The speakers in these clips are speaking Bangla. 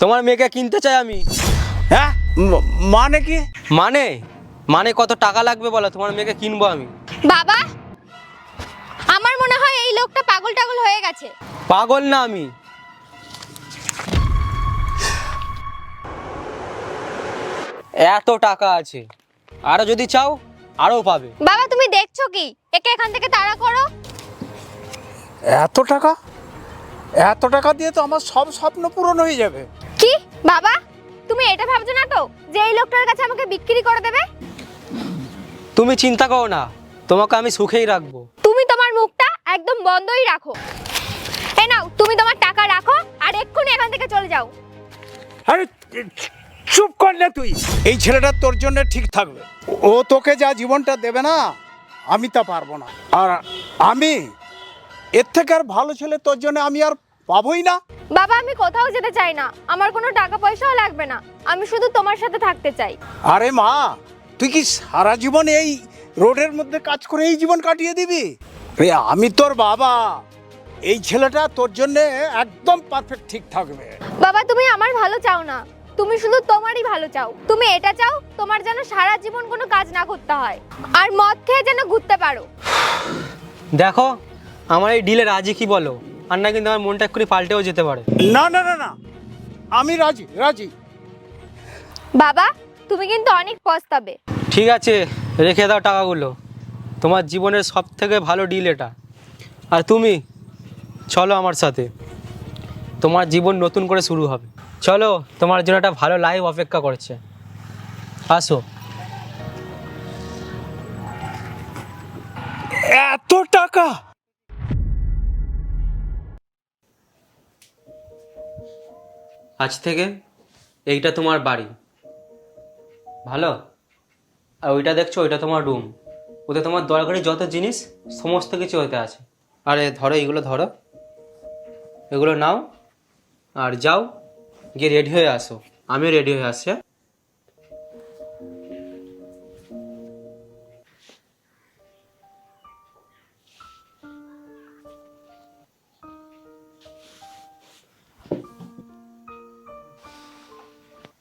তোমার মেয়েকে কিনতে চাই আমি। হ্যাঁ, মানে কি? মানে মানে কত টাকা লাগবে বলো, তোমার মেয়েকে কিনবো আমি। বাবা, আমার মনে হয় এই লোকটা পাগল টাগল হয়ে গেছে। পাগল না আমি। এত টাকা আছে, আরো যদি চাও আরো পাবে। বাবা তুমি দেখছো কি, একে এখান থেকে তাড়া করো। এত টাকা? এত টাকা দিয়ে তো আমার সব স্বপ্ন পূরণ হয়ে যাবে। কি বাবা, তুমি এটা ভাবছো না তো যে এই লোকটার কাছে আমাকে বিক্রি করে দেবে? তুমি চিন্তা করো না, তোমাকে আমি সুখেই রাখবো। তুমি তোমার মুখটা একদম বন্ধই রাখো। এই নাও, তুমি তোমার টাকা রাখো আর এক্ষুনি এখান থেকে চলে যাও। আরে চুপ কর না তুই। এই ছেলেটা তোর জন্য ঠিক থাকবে। ও তোকে যা জীবনটা দেবে না, আমি তা পারবো না। আর আমি এর থেকে আর ভালো ছেলে তোর জন্য আমি আর পাবোই না। বাবা আমি কোথাও যেতে চাই না, আমার কোনো টাকা পয়সাও লাগবে না, আমি শুধু তোমার সাথে থাকতে চাই। আরে মা, তুই কি সারা জীবন এই রোডের মধ্যে কাজ করে এই জীবন কাটিয়ে দিবি? রে আমি তোর বাবা, এই ছেলেটা তোর জন্য একদম পারফেক্ট ঠিক থাকবে। বাবা তুমি আমার ভালো চাও না, তুমি শুধু তোমারই ভালো চাও। তুমি এটা চাও তোমার যেন সারা জীবন কোনো কাজ না করতে হয় আর মদ খেয়ে যেন ঘুরতে পারো। দেখো আমার এই ডিলে রাজি কি বলো, আর না কিন্তু আমার মনটা এক্ষুনি পাল্টেও যেতে পারে। না না না না, আমি রাজি রাজি। বাবা তুমি কিন্তু অনেক পস্তাবে। ঠিক আছে, রেখে দাও টাকাগুলো, তোমার জীবনের সব থেকে ভালো ডিল এটা। আর তুমি চলো আমার সাথে, তোমার জীবন নতুন করে শুরু হবে। চলো, তোমার জন্য একটা ভালো লাইফ অপেক্ষা করছে, আসো। এত টাকা? আজ থেকে এইটা তোমার বাড়ি, ভালো? আর ওইটা দেখছো, ওইটা তোমার রুম। ওতে তোমার দরকারি যত জিনিস সমস্ত কিছু হতে আছে। আরে ধরো, এইগুলো ধরো, এগুলো নাও আর যাও গিয়ে রেডি হয়ে আসো। আমিও রেডি হয়ে আসছি। হ্যাঁ?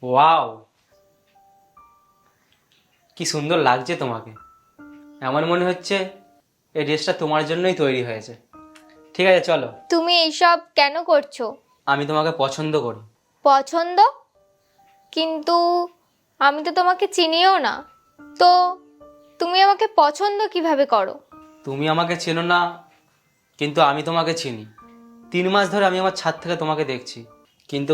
ওয়াও, কি সুন্দর লাগছে তোমাকে। এমন মনে হচ্ছে এই ড্রেসটা তোমার জন্যই তৈরি হয়েছে। ঠিক আছে চলো। তুমি এইসব কেন করছো? আমি তোমাকে পছন্দ করি। পছন্দ? কিন্তু আমি তো তোমাকে চিনিও না, তো তুমি আমাকে পছন্দ কিভাবে করো? তুমি আমাকে চেনো না, কিন্তু আমি তোমাকে চিনি। 3 মাস ধরে আমি আমার ছাদ থেকে তোমাকে দেখছি, কিন্তু